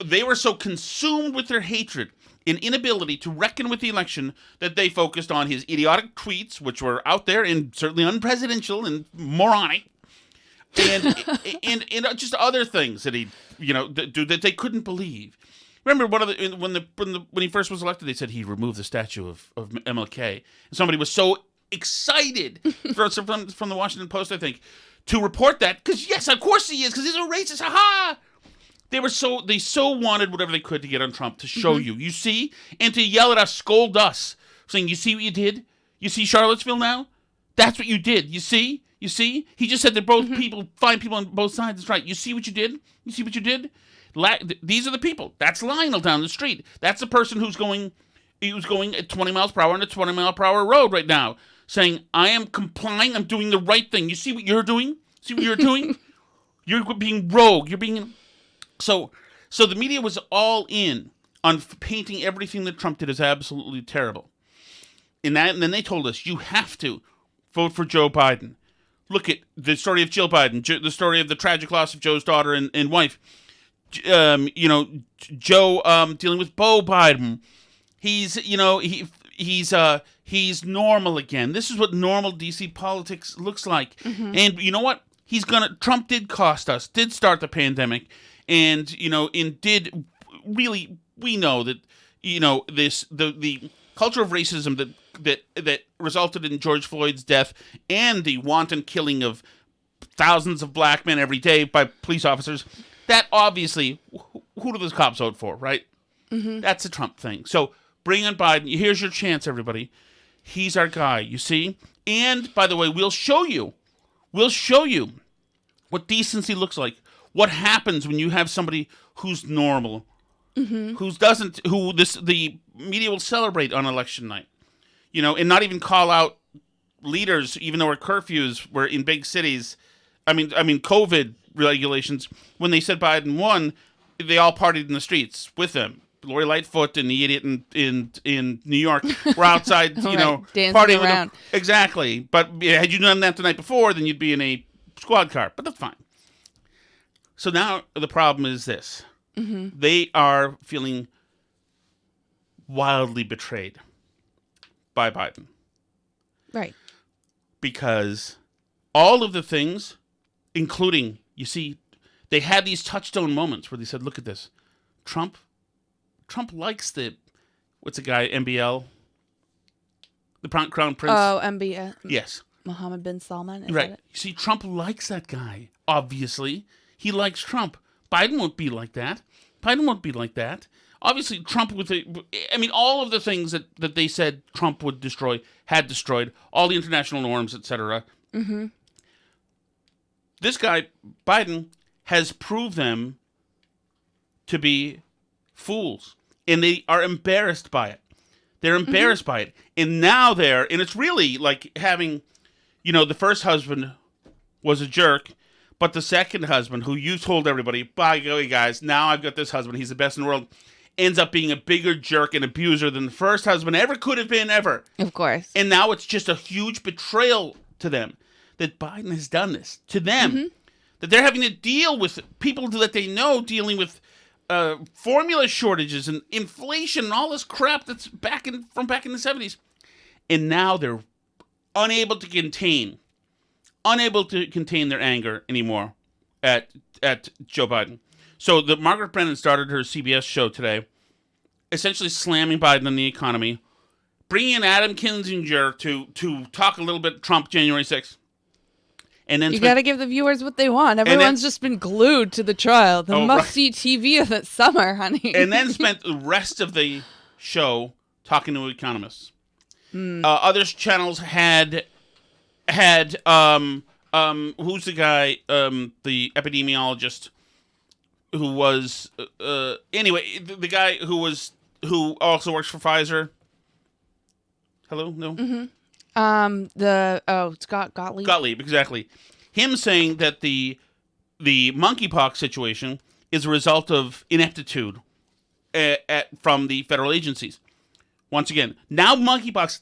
Speaker 1: They were so consumed with their hatred and inability to reckon with the election that they focused on his idiotic tweets, which were out there and certainly unpresidential and moronic, and just other things that he do that they couldn't believe. Remember when he first was elected, they said he removed the statue of MLK, and somebody was so excited from the Washington Post, I think, to report that because yes, of course he is because he's a racist. Ha! They so wanted whatever they could to get on Trump to show you see, and to yell at us, scold us, saying, you see what you did? You see Charlottesville now? That's what you did. You see? He just said they're both fine people on both sides. That's right. You see what you did? You see what you did? These are the people. That's Lionel down the street. That's the person who's going at 20 miles per hour on a 20 mile per hour road right now, saying, I am complying. I'm doing the right thing. You see what you're doing? See what you're doing? You're being rogue. You're being... So the media was all in on painting everything that Trump did as absolutely terrible. And then they told us, you have to vote for Joe Biden. Look at the story of Jill Biden, the story of the tragic loss of Joe's daughter and wife. Joe dealing with Beau Biden. He's normal again. This is what normal DC politics looks like. And you know what? Trump did cost us, did start the pandemic. And, did really, we know that, the culture of racism that resulted in George Floyd's death and the wanton killing of thousands of black men every day by police officers, that obviously, who do those cops vote for, right? That's a Trump thing. So bring on Biden. Here's your chance, everybody. He's our guy, you see? And, by the way, we'll show you what decency looks like. What happens when you have somebody who's normal, the media will celebrate on election night, and not even call out leaders, even though our curfews were in big cities. I mean, COVID regulations. When they said Biden won, they all partied in the streets with them. Lori Lightfoot and the idiot in New York were outside,
Speaker 2: dancing
Speaker 1: partying
Speaker 2: around.
Speaker 1: Exactly. But had you done that the night before, then you'd be in a squad car. But that's fine. So now the problem is this. They are feeling wildly betrayed by Biden.
Speaker 2: Right.
Speaker 1: Because all of the things, including, they had these touchstone moments where they said, look at this. Trump likes what's the guy, MBL? The Crown Prince?
Speaker 2: Oh, MBL.
Speaker 1: Yes.
Speaker 2: Mohammed bin Salman, is
Speaker 1: right.
Speaker 2: That it?
Speaker 1: You see, Trump likes that guy, obviously. He likes Trump. Biden won't be like that. Obviously, Trump all of the things that they said Trump would destroy, had destroyed, all the international norms, etc. This guy, Biden, has proved them to be fools. And they are embarrassed by it. They're embarrassed by it. And now and it's really like having, the first husband was a jerk, but the second husband, who you told everybody, by golly, guys, now I've got this husband, he's the best in the world, ends up being a bigger jerk and abuser than the first husband ever could have been, ever.
Speaker 2: Of course.
Speaker 1: And now it's just a huge betrayal to them that Biden has done this to them. That they're having to deal with people that they know dealing with formula shortages and inflation and all this crap that's from back in the 70s. And now they're unable to contain their anger anymore at Joe Biden. So the Margaret Brennan started her CBS show today, essentially slamming Biden on the economy, bringing in Adam Kinzinger to talk a little bit Trump January 6th. And then
Speaker 2: you got to give the viewers what they want. Everyone's just been glued to the trial. The must-see TV of the summer, honey.
Speaker 1: And then spent the rest of the show talking to economists. Other channels had who's the guy, the epidemiologist who was anyway, the guy who also works for Pfizer. Hello? No?
Speaker 2: Scott Gottlieb.
Speaker 1: Gottlieb, exactly. Him saying that the monkeypox situation is a result of ineptitude from the federal agencies. Once again, now monkeypox,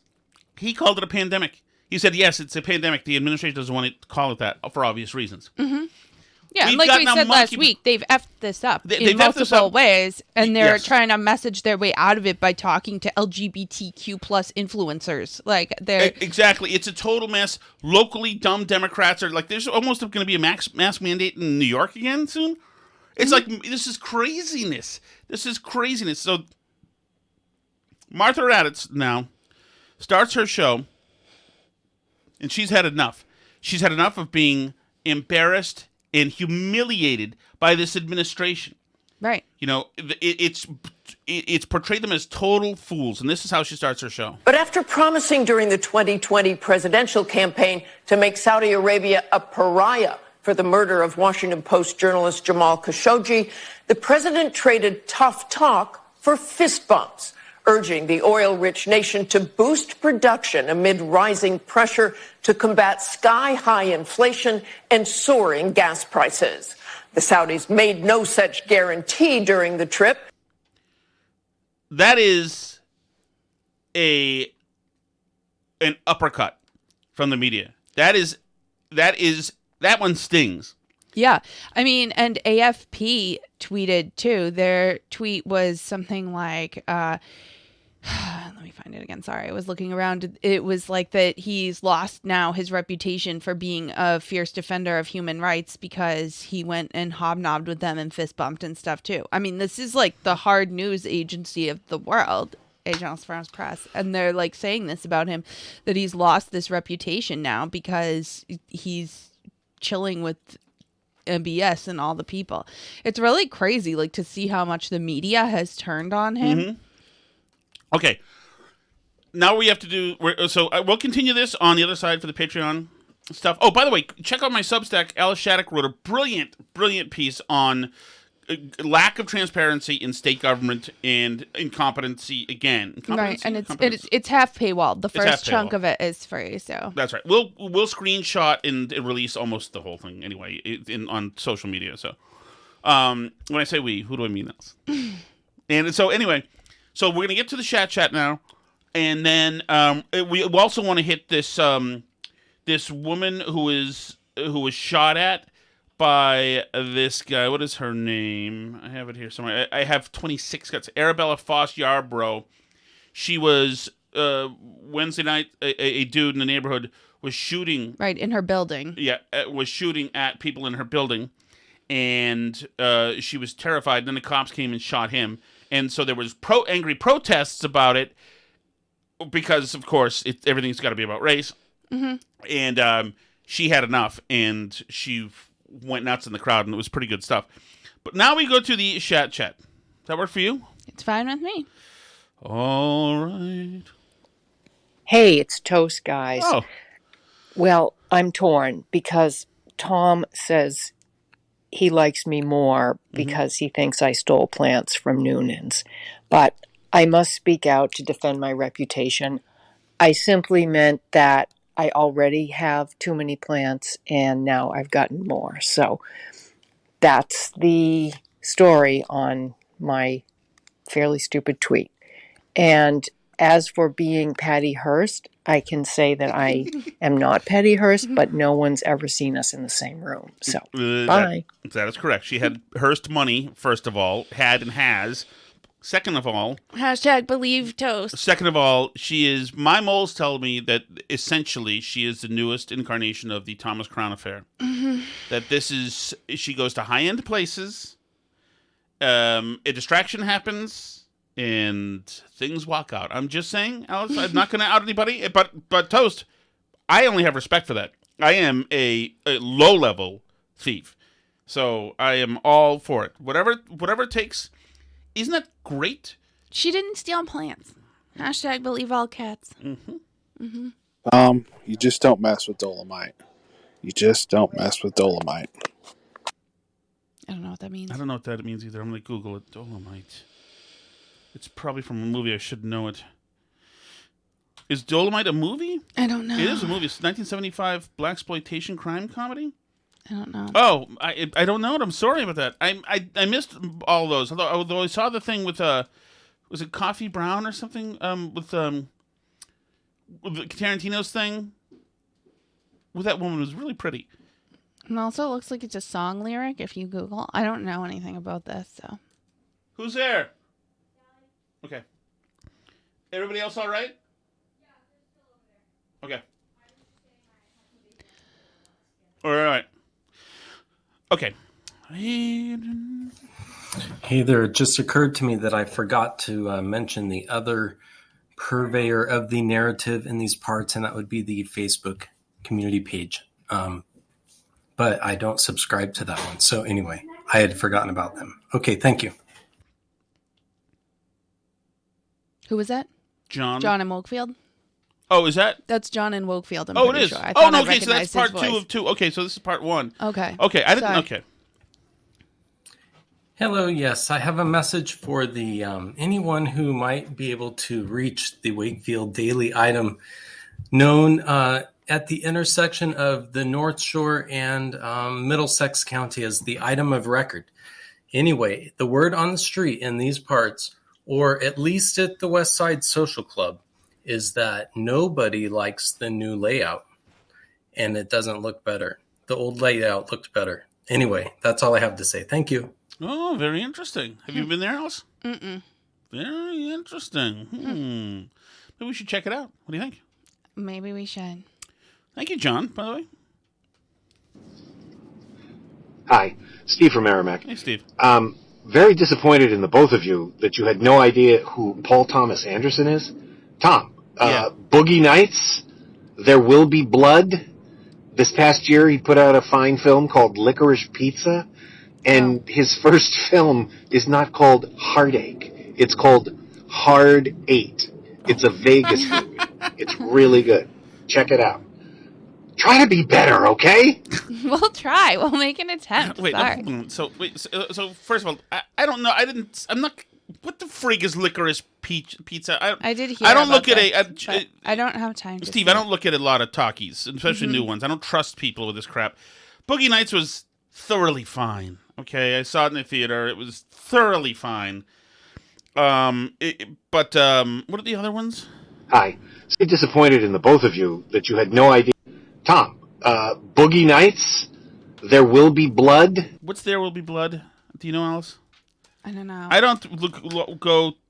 Speaker 1: he called it a pandemic. He said, yes, it's a pandemic. The administration doesn't want to call it that for obvious reasons.
Speaker 2: Yeah, and like we said last week, they've effed this up in multiple ways, and they're trying to message their way out of it by talking to LGBTQ plus influencers. Like they're
Speaker 1: exactly, it's a total mess. Locally dumb Democrats are like, there's almost going to be a mask mandate in New York again soon. It's like, this is craziness. So Martha Raddatz now starts her show, and she's had enough. She's had enough of being embarrassed and humiliated by this administration.
Speaker 2: Right.
Speaker 1: You know, it's portrayed them as total fools, and this is how she starts her show.
Speaker 13: But after promising during the 2020 presidential campaign to make Saudi Arabia a pariah for the murder of Washington Post journalist Jamal Khashoggi, the president traded tough talk for fist bumps, urging the oil-rich nation to boost production amid rising pressure to combat sky-high inflation and soaring gas prices. The Saudis made no such guarantee during the trip.
Speaker 1: That is an uppercut from the media. That one stings.
Speaker 2: Yeah. I mean, and AFP tweeted too. Their tweet was something like, let me find it again. Sorry, I was looking around. It was like that he's lost now his reputation for being a fierce defender of human rights because he went and hobnobbed with them and fist bumped and stuff too. I mean, this is like the hard news agency of the world, Agence France Presse, and they're like saying this about him, that he's lost this reputation now because he's chilling with MBS and all the people. It's really crazy, like, to see how much the media has turned on him.
Speaker 1: Okay, now we have to do. We'll continue this on the other side for the Patreon stuff. Oh, by the way, check out my Substack. Alice Shattuck wrote a brilliant piece on lack of transparency in state government and incompetency again.
Speaker 2: Right, and it's half paywalled. The first chunk of it is free, so
Speaker 1: that's right. We'll screenshot and release almost the whole thing anyway on social media. So when I say we, who do I mean else? And so anyway. So we're going to get to the chat now, and then we also want to hit this this woman who was shot at by this guy. What is her name? I have it here somewhere. I have 26 cuts. Arabella Foss Yarbrough. She was Wednesday night. A dude in the neighborhood was shooting
Speaker 2: in her building.
Speaker 1: Yeah, was shooting at people in her building, and she was terrified. Then the cops came and shot him. And so there was angry protests about it because, of course, everything's got to be about race. And she had enough, and she went nuts in the crowd, and it was pretty good stuff. But now we go to the chat. Does that work for you?
Speaker 2: It's fine with me.
Speaker 1: All right.
Speaker 14: Hey, it's Toast, guys.
Speaker 1: Oh.
Speaker 14: Well, I'm torn because Tom says he likes me more because he thinks I stole plants from Noonan's. But I must speak out to defend my reputation. I simply meant that I already have too many plants and now I've gotten more. So that's the story on my fairly stupid tweet. And as for being Patty Hearst, I can say that I am not Patty Hearst, but no one's ever seen us in the same room. So, bye.
Speaker 1: That is correct. She had Hearst money, first of all, had and has. Second of all,
Speaker 2: #believe toast.
Speaker 1: Second of all, my moles tell me that essentially she is the newest incarnation of the Thomas Crown affair.
Speaker 2: Mm-hmm.
Speaker 1: That she goes to high-end places, a distraction happens, and things walk out. I'm just saying, Alice, I'm not going to out anybody, but Toast, I only have respect for that. I am a low-level thief, so I am all for it. Whatever it takes. Isn't that great?
Speaker 2: She didn't steal plants. #believe all cats.
Speaker 1: Mm-hmm.
Speaker 2: Mm-hmm.
Speaker 15: You just don't mess with Dolomite. You just don't mess with Dolomite.
Speaker 2: I don't know what that means.
Speaker 1: I don't know what that means either. I'm going to Google it. Dolomite. It's probably from a movie. I should know it. Is Dolomite a movie?
Speaker 2: I don't know.
Speaker 1: It is a movie. It's a 1975 blaxploitation crime comedy.
Speaker 2: I don't know.
Speaker 1: Oh, I don't know it. I'm sorry about that. I missed all those. Although I saw the thing with was it Coffee Brown or something? With Tarantino's thing. With that woman was really pretty.
Speaker 2: And also, it looks like it's a song lyric. If you Google, I don't know anything about this. So,
Speaker 1: who's there? Okay. Everybody else all right? Okay. All right. Okay.
Speaker 16: Hey there, it just occurred to me that I forgot to mention the other purveyor of the narrative in these parts, and that would be the Facebook community page. But I don't subscribe to that one. So anyway, I had forgotten about them. Okay, thank you.
Speaker 2: who was that?
Speaker 1: John
Speaker 2: in Wokefield.
Speaker 1: Oh, is that?
Speaker 2: That's John in Wokefield.
Speaker 1: Oh, it is.
Speaker 2: Sure.
Speaker 1: Oh, no, okay, so that's part 2 of 2. Okay, so this is part 1.
Speaker 2: Okay.
Speaker 1: Okay, I didn't. Okay.
Speaker 16: Hello, yes, I have a message for the anyone who might be able to reach the Wakefield Daily item known at the intersection of the North Shore and Middlesex County as the item of record. Anyway, the word on the street in these parts, or at least at the West Side Social Club, is that nobody likes the new layout, and it doesn't look better. The old layout looked better. Anyway, that's all I have to say. Thank you.
Speaker 1: Oh, very interesting. Have you been there, Alice?
Speaker 2: Mm-mm.
Speaker 1: Very interesting. Maybe we should check it out. What do you think?
Speaker 2: Maybe we should.
Speaker 1: Thank you, John, by the way.
Speaker 17: Hi, Steve from Merrimack.
Speaker 1: Hey, Steve.
Speaker 17: Very disappointed in the both of you that you had no idea who Paul Thomas Anderson is. Tom, Boogie Nights, There Will Be Blood. This past year, he put out a fine film called Licorice Pizza. And his first film is not called Heartache. It's called Hard 8. It's a Vegas movie. It's really good. Check it out. Try to be better, okay?
Speaker 2: We'll try. We'll make an attempt.
Speaker 1: Wait,
Speaker 2: Sorry.
Speaker 1: so first of all, I don't know. I'm not. What the freak is Licorice Pizza?
Speaker 2: I did hear.
Speaker 1: I don't
Speaker 2: about
Speaker 1: look
Speaker 2: this,
Speaker 1: at
Speaker 2: I don't have time.
Speaker 1: Steve, I don't look at a lot of talkies, especially new ones. I don't trust people with this crap. Boogie Nights was thoroughly fine. Okay, I saw it in the theater. It was thoroughly fine. But what are the other ones?
Speaker 17: Hi. So disappointed in the both of you that you had no idea. Tom, Boogie Nights, There Will Be Blood.
Speaker 1: What's There Will Be Blood? Do you know, Alice?
Speaker 2: I don't know.
Speaker 1: I don't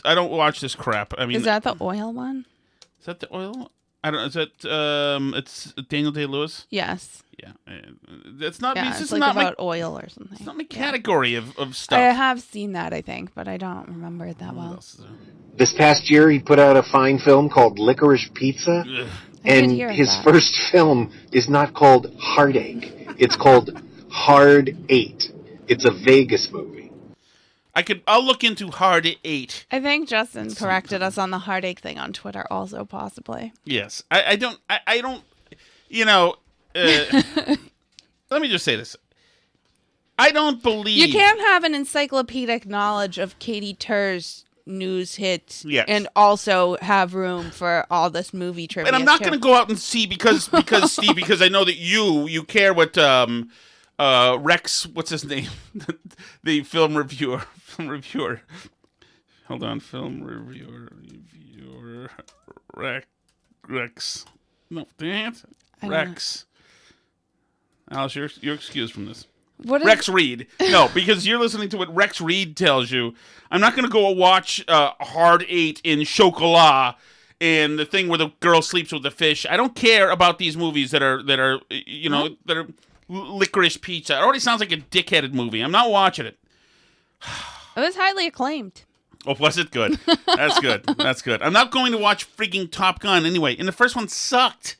Speaker 1: I don't watch this crap. I mean,
Speaker 2: is that the oil one?
Speaker 1: Is that the oil? I don't. Is that it's Daniel Day-Lewis?
Speaker 2: Yes.
Speaker 1: Yeah. It's not.
Speaker 2: Yeah,
Speaker 1: it's just
Speaker 2: like
Speaker 1: not
Speaker 2: about oil or something.
Speaker 1: It's not my category of stuff.
Speaker 2: I have seen that, I think, but I don't remember it that well.
Speaker 17: This past year, he put out a fine film called Licorice Pizza. And his first film is not called Heartache. It's called Hard 8. It's a Vegas movie.
Speaker 1: I'll look into Hard 8.
Speaker 2: I think Justin corrected us on the heartache thing on Twitter also, possibly.
Speaker 1: Yes. I don't, you know, let me just say this. I don't believe...
Speaker 2: You can't have an encyclopedic knowledge of Katy Tur's news hits and also have room for all this movie trivia.
Speaker 1: And I'm not going to go out and see because Steve, because I know that you care what Rex, what's his name? The film reviewer. Hold on, film reviewer Rex. No, damn it. Rex. Alice, you're excused from this. Rex Reed. No, because you're listening to what Rex Reed tells you. I'm not going to go watch Hard 8 in Chocolat and the thing where the girl sleeps with the fish. I don't care about these movies that are licorice pizza. It already sounds like a dickheaded movie. I'm not watching it.
Speaker 2: It was highly acclaimed.
Speaker 1: Oh, was it good? That's good. That's good. I'm not going to watch freaking Top Gun anyway. And the first one sucked.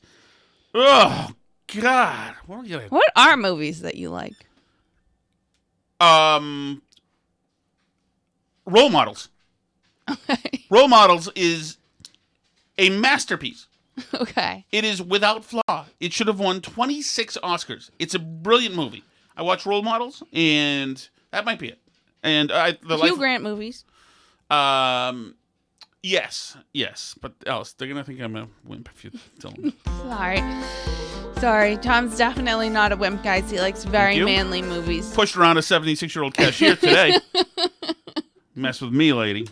Speaker 1: Oh, God.
Speaker 2: What are movies that you like?
Speaker 1: Role Models.
Speaker 2: Okay.
Speaker 1: Role Models is a masterpiece.
Speaker 2: Okay.
Speaker 1: It is without flaw. It should have won 26 Oscars. It's a brilliant movie. I watched Role Models, and that might be it. And
Speaker 2: Hugh Grant movies.
Speaker 1: Yes, but Alice, they're gonna think I'm a wimp if you tell them.
Speaker 2: Sorry. Tom's definitely not a wimp, guys. He likes very manly movies.
Speaker 1: Pushed around a 76-year-old cashier today. Mess with me, lady.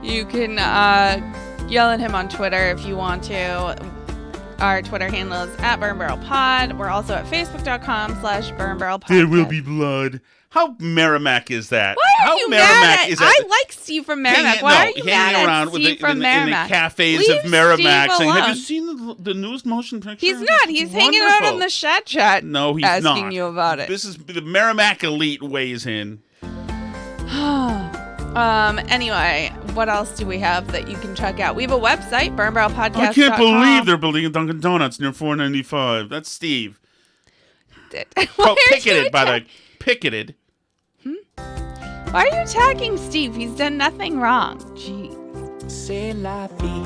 Speaker 2: You can yell at him on Twitter if you want to. Our Twitter handle is @BurnBarrelPod. We're also at Facebook.com/BurnBarrelPod.
Speaker 1: There will be blood. How Merrimack is that?
Speaker 2: Why are you mad at? I like Steve from Merrimack. Why are you mad at Steve from Merrimack?
Speaker 1: In the cafes of Merrimack saying, have you seen the newest motion picture?
Speaker 2: He's not. He's hanging out on the chat.
Speaker 1: No, he's
Speaker 2: asking
Speaker 1: not.
Speaker 2: You about it.
Speaker 1: This is the Merrimack elite weighs in.
Speaker 2: Anyway, what else do we have that you can check out? We have a website, burnbarrelpodcast.com.
Speaker 1: I can't believe they're building a Dunkin' Donuts near 495. That's Steve. Picketed, by the way. Picketed.
Speaker 2: Why are you attacking Steve? He's done nothing wrong. Jeez.
Speaker 18: C'est la vie.